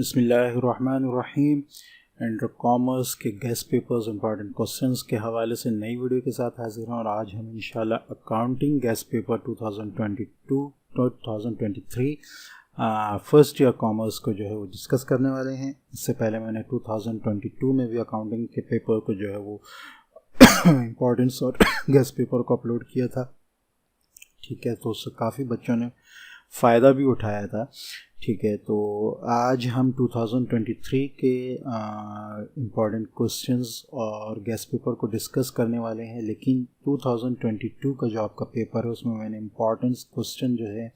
बिस्मिल्लाहिर्रहमानिर्रहीम। And commerce के guest papers important questions के हवाले से नई वीडियो के साथ हाजिर हूँ और आज हम इंशाल्लाह accounting guest paper 2022-2023 first year commerce को जो है वो डिस्कस करने वाले हैं। इससे पहले मैंने 2022 में भी अकाउंटिंग के पेपर को जो है वो इम्पोर्टेंस और गेस्ट पेपर को अपलोड किया था। ठीक है, तो उससे काफ़ी बच्चों ने फ़ायदा भी उठाया था। ठीक है, तो आज हम 2023 के इम्पॉर्टेंट क्वेश्चंस और गेस्ट पेपर को डिस्कस करने वाले हैं, लेकिन 2022 का जो आपका पेपर है उसमें मैंने इम्पॉर्टेंट क्वेश्चन जो है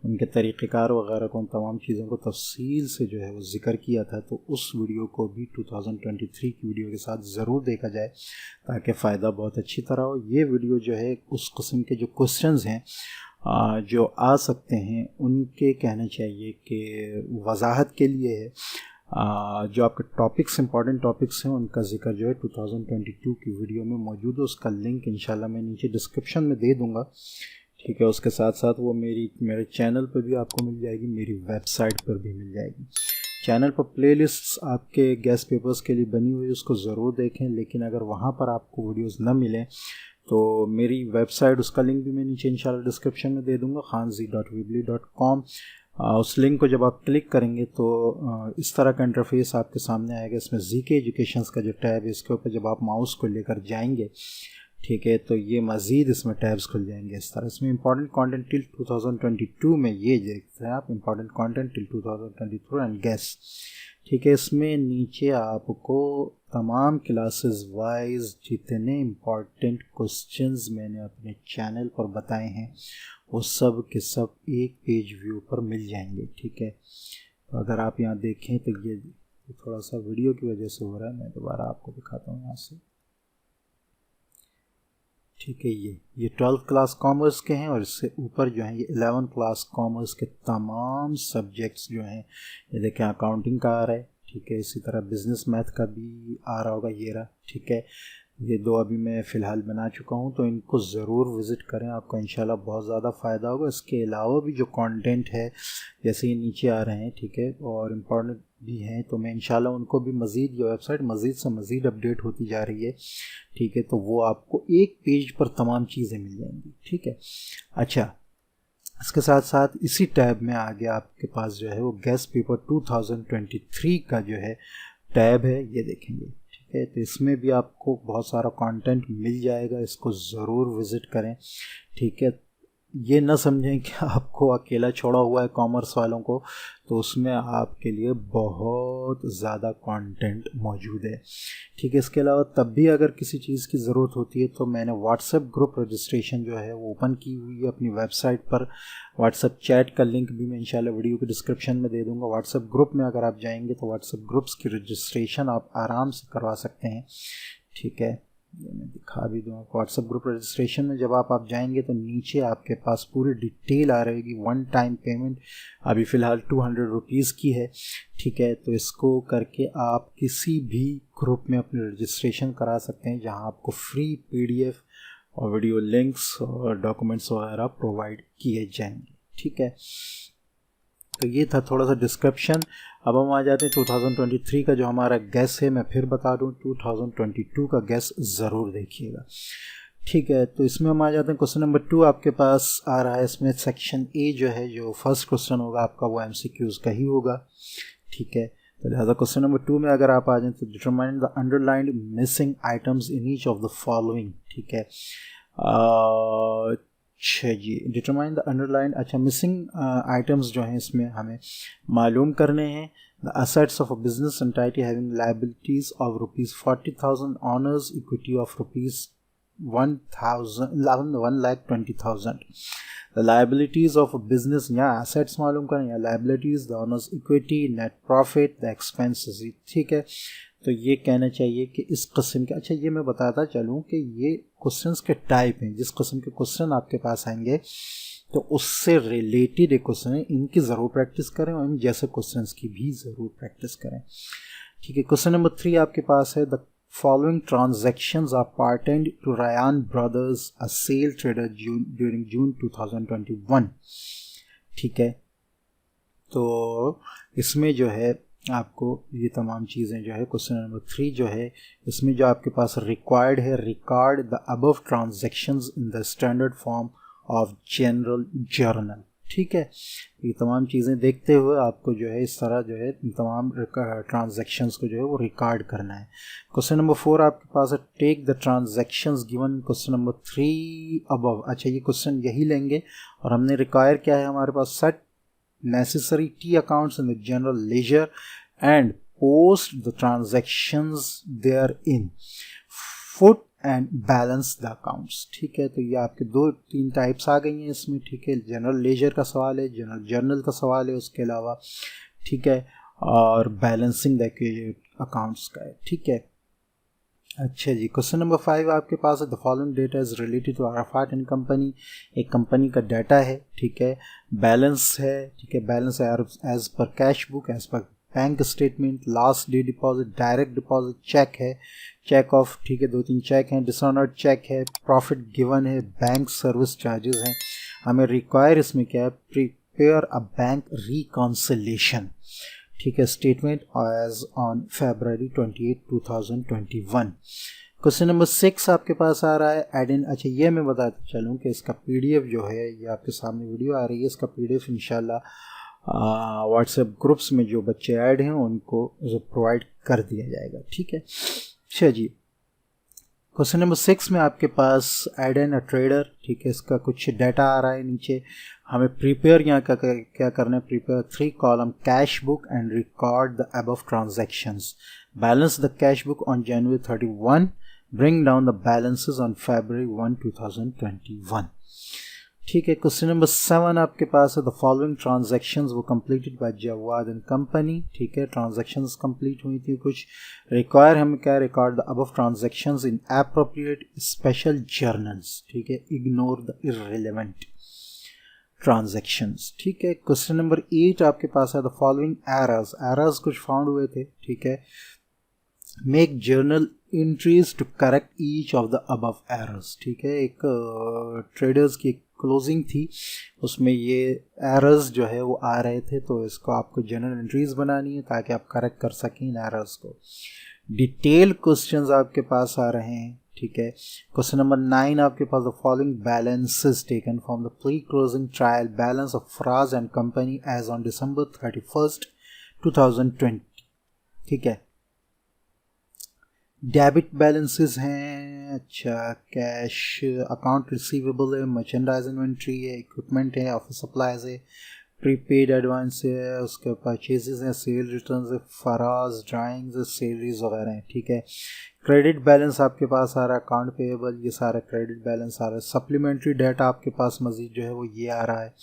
उनके तरीक़ेकार वगैरह को, उन तमाम चीज़ों को तफसील से जो है वो ज़िक्र किया था। तो उस वीडियो को भी 2023 की वीडियो के साथ ज़रूर देखा जाए ताकि फ़ायदा बहुत अच्छी तरह हो। ये वीडियो जो है उस किस्म के जो क्वेश्चंस हैं जो आ सकते हैं उनके कहना चाहिए कि वजाहत के लिए है। जो आपके टॉपिक्स इंपॉर्टेंट टॉपिक्स हैं उनका जिक्र जो है 2022 की वीडियो में मौजूद है। उसका लिंक इंशाल्लाह मैं नीचे डिस्क्रिप्शन में दे दूंगा। ठीक है, उसके साथ साथ वो मेरे चैनल पर भी आपको मिल जाएगी, मेरी वेबसाइट पर भी मिल जाएगी। चैनल पर प्लेलिस्ट्स आपके गेस्ट पेपर्स के लिए बनी हुई है, उसको ज़रूर देखें। लेकिन अगर वहाँ पर आपको वीडियोज़ न मिलें तो मेरी वेबसाइट, उसका लिंक भी मैं नीचे इंशाल्लाह डिस्क्रिप्शन में दे दूंगा, khanzi.weebly.com। उस लिंक को जब आप क्लिक करेंगे तो इस तरह का इंटरफेस आपके सामने आएगा। इसमें जीके एजुकेशंस का जो टैब है इसके ऊपर जब आप माउस को लेकर जाएंगे, ठीक है, तो ये मज़ीद इसमें टैब्स खुल जाएंगे इस तरह। इसमें इंपॉर्टेंट कंटेंट टिल 2022 में ये देखते हैं आप, important content till 2023 and guess. ठीक है, इसमें नीचे आपको तमाम क्लासेस वाइज जितने इम्पॉर्टेंट क्वेश्चंस मैंने अपने चैनल पर बताए हैं वो सब के सब एक पेज व्यू पर मिल जाएंगे। ठीक है, तो अगर आप यहाँ देखें तो ये थोड़ा सा वीडियो की वजह से हो रहा है, मैं दोबारा आपको दिखाता हूँ यहाँ से। ठीक है, ये 12th क्लास कॉमर्स के हैं और इससे ऊपर जो हैं ये 11th क्लास कॉमर्स के तमाम सब्जेक्ट्स जो हैं, ये देखें अकाउंटिंग का आ रहा है। ठीक है, इसी तरह बिज़नेस मैथ का भी आ रहा होगा, ये रहा। ठीक है, ये दो अभी मैं फ़िलहाल बना चुका हूँ, तो इनको ज़रूर विज़िट करें, आपको इंशाल्लाह बहुत ज़्यादा फ़ायदा होगा। इसके अलावा भी जो कंटेंट है जैसे ये नीचे आ रहे हैं, ठीक है, और इम्पॉर्टेंट भी हैं, तो मैं इंशाल्लाह उनको भी मज़ीद, ये वेबसाइट मज़ीद से मज़ीद अपडेट होती जा रही है। ठीक है, तो वो आपको एक पेज पर तमाम चीज़ें मिल जाएंगी। ठीक है, अच्छा, इसके साथ साथ इसी टैब में आगे आपके पास जो है वो गेस्ट पेपर 2023 का जो है टैब है, ये देखेंगे। ठीक है, तो इसमें भी आपको बहुत सारा कंटेंट मिल जाएगा, इसको ज़रूर विज़िट करें। ठीक है, ये न समझें कि आपको अकेला छोड़ा हुआ है कॉमर्स वालों को, तो उसमें आपके लिए बहुत ज़्यादा कंटेंट मौजूद है। ठीक है, इसके अलावा तब भी अगर किसी चीज़ की ज़रूरत होती है तो मैंने व्हाट्सएप ग्रुप रजिस्ट्रेशन जो है वो ओपन की हुई है अपनी वेबसाइट पर। व्हाट्सएप चैट का लिंक भी मैं इंशाल्लाह वीडियो के डिस्क्रिप्शन में दे दूँगा। व्हाट्सएप ग्रुप में अगर आप जाएंगे तो व्हाट्सएप ग्रुप्स की रजिस्ट्रेशन आप आराम से करवा सकते हैं। ठीक है, ये मैं दिखा भी दूँ आपको। व्हाट्सएप ग्रुप रजिस्ट्रेशन में जब आप जाएंगे तो नीचे आपके पास पूरी डिटेल आ रहेगी। वन टाइम पेमेंट अभी फ़िलहाल 200 रुपीज़ की है। ठीक है, तो इसको करके आप किसी भी ग्रुप में अपनी रजिस्ट्रेशन करा सकते हैं जहां आपको फ्री PDF और वीडियो लिंक्स और डॉक्यूमेंट्स वगैरह प्रोवाइड किए जाएंगे। ठीक है, तो ये था थोड़ा सा डिस्क्रिप्शन। अब हम आ जाते हैं 2023 का जो हमारा गैस है। मैं फिर बता दूं 2022 का गैस ज़रूर देखिएगा। ठीक है, तो इसमें हम आ जाते हैं क्वेश्चन नंबर 2 आपके पास आ रहा है। इसमें सेक्शन ए जो है, जो फर्स्ट क्वेश्चन होगा आपका वो MCQs का ही होगा। ठीक है, तो लिहाजा क्वेश्चन नंबर 2 में अगर आप आ जाएं तो determine the underlined missing items in each of the following. ठीक है, अच्छा जी, डिटरमाइन द अंडरलाइन। अच्छा, मिसिंग आइटम्स जो हैं इसमें हमें मालूम करने हैं। The assets of a business entity having liabilities of ₹40,000, honours equity of ₹1,20,000। The liabilities of a business, या एसेट्स मालूम करें या liabilities, the honours equity, net profit, the expenses. ठीक है, तो ये कहना चाहिए कि इस किस्म के, अच्छा ये मैं बताता चलूँ कि ये क्वेश्चंस के टाइप हैं। जिस किस्म के क्वेश्चन आपके पास आएंगे तो उससे रिलेटेड एक क्वेश्चन है, इनकी ज़रूर प्रैक्टिस करें और इन जैसे क्वेश्चंस की भी ज़रूर प्रैक्टिस करें। ठीक है, क्वेश्चन नंबर 3 आपके पास है। The following transactions are pertained to Rayan brothers, a sale trader, during June 2021। ठीक है, तो इसमें जो है आपको ये तमाम चीज़ें जो है क्वेश्चन नंबर 3 जो है इसमें जो आपके पास रिक्वायर्ड है, record the above transactions in the standard form of general journal. ठीक है, ये तमाम चीज़ें देखते हुए आपको जो है इस तरह जो है तमाम ट्रांजैक्शंस को जो है वो रिकॉर्ड करना है। क्वेश्चन नंबर 4 आपके पास है, take the transactions given question number 3 above. अच्छा, ये क्वेश्चन यही लेंगे और हमने रिक्वायर क्या है हमारे पास, set necessary T accounts in the general ledger and post the transactions therein, foot and balance the accounts। ठीक है, तो ये आपके 2-3 टाइप्स आ गई हैं इसमें। ठीक है, जनरल लेजर का सवाल है, जनरल जर्नल का सवाल है उसके अलावा, ठीक है, और बैलेंसिंग द अकाउंट्स का है। ठीक है, अच्छा जी, क्वेश्चन नंबर 5 आपके पास है, the following data is related to Arafat and company. एक कंपनी का डाटा है, ठीक है, बैलेंस है, ठीक है, बैलेंस है एज पर कैश बुक, एज पर bank statement, last day deposit, direct deposit, cheque है, चेक ऑफ, ठीक है, 2-3 चेक हैं, डिसऑनर्ड चेक है, प्रॉफिट गिवन है, बैंक सर्विस चार्जेस हैं। हमें रिक्वायर इसमें क्या है, प्रिपेयर अ बैंक रिकॉन्सिलेशन, ठीक है, statement as on February 28, 2021। Question number 6 आपके पास आ रहा है, एड इन। अच्छा, ये मैं बताता चलूँ कि इसका पीडीएफ जो है, ये आपके सामने वीडियो आ रही है, इसका पीडीएफ इंशाल्लाह व्हाट्सएप ग्रुप्स में जो बच्चे ऐड हैं उनको प्रोवाइड कर दिया जाएगा। ठीक है, अच्छा जी, क्वेश्चन नंबर 6 में आपके पास एड एन अ ट्रेडर, ठीक है, इसका कुछ डाटा आ रहा है नीचे। हमें प्रिपेयर यहाँ क्या करना है, prepare 3 column cash book and record the above transactions, balance the cash book on January 31, bring down the balances on February 1, 2021। ठीक है, क्वेश्चन नंबर 7 आपके पास है, द फॉलोइंग ट्रांजैक्शंस वो completed by Jawad and company. ठीक है, transactions complete हुई थी कुछ। रिक्वायर हमें क्या, record the above transactions in appropriate special journals. ठीक है, इग्नोर द इररिलेवेंट ट्रांजैक्शंस। ठीक है, क्वेश्चन नंबर 8 आपके पास है, द फॉलोइंग एरर्स कुछ फाउंड हुए थे। ठीक है, make journal entries to correct each of the above errors. ठीक है, एक ट्रेडर्स की क्लोजिंग थी, उसमें ये एरर्स जो है वो आ रहे थे, तो इसको आपको जर्नल एंट्रीज बनानी है ताकि आप करेक्ट कर सकें इन एरर्स को। डिटेल क्वेश्चंस आपके पास आ रहे हैं। ठीक है, क्वेश्चन नंबर 9 आपके पास, the following balances taken from the pre closing trial balance of Faraz and company as on December 31, 2020। ठीक है, डेबिट बैलेंसेस हैं, अच्छा, कैश अकाउंट रिसीवेबल है, मर्चेंडाइज इन्वेंट्री है, इक्विपमेंट है, ऑफिस सप्लाईज है, प्रीपेड एडवांस है, उसके परचेजेस हैं, सेल रिटर्न्स है, फराज ड्राइंग्स है, सैलरीज वगैरह हैं। ठीक है, क्रेडिट बैलेंस आपके पास आ रहा है, अकाउंट पेएबल, ये सारा क्रेडिट बैलेंस आ रहा है। सप्लीमेंट्री डाटा आपके पास मजीद जो है वो ये आ रहा है।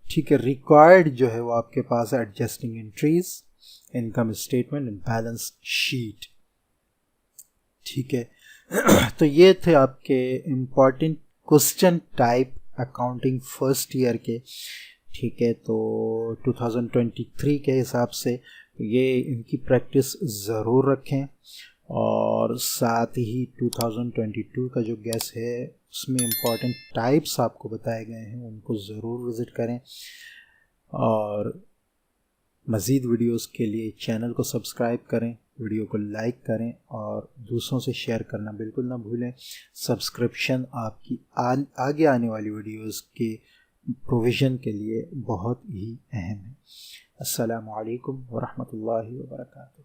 ठीक है, रिक्वायर्ड जो है वो आपके पास है adjusting entries, income statement and balance sheet. ठीक है, तो ये थे आपके important question type accounting first year के। ठीक है, तो 2023 के हिसाब से ये इनकी प्रैक्टिस ज़रूर रखें, और साथ ही 2022 का जो गैस है उसमें इम्पॉर्टेंट टाइप्स आपको बताए गए हैं उनको ज़रूर विज़िट करें, और मज़ीद वीडियोस के लिए चैनल को सब्सक्राइब करें, वीडियो को लाइक करें और दूसरों से शेयर करना बिल्कुल ना भूलें। सब्सक्रिप्शन आपकी आगे आने वाली वीडियोस के प्रोविज़न के लिए बहुत ही अहम है। अस्सलामु अलैकुम व रहमतुल्लाहि व बरकातुहू।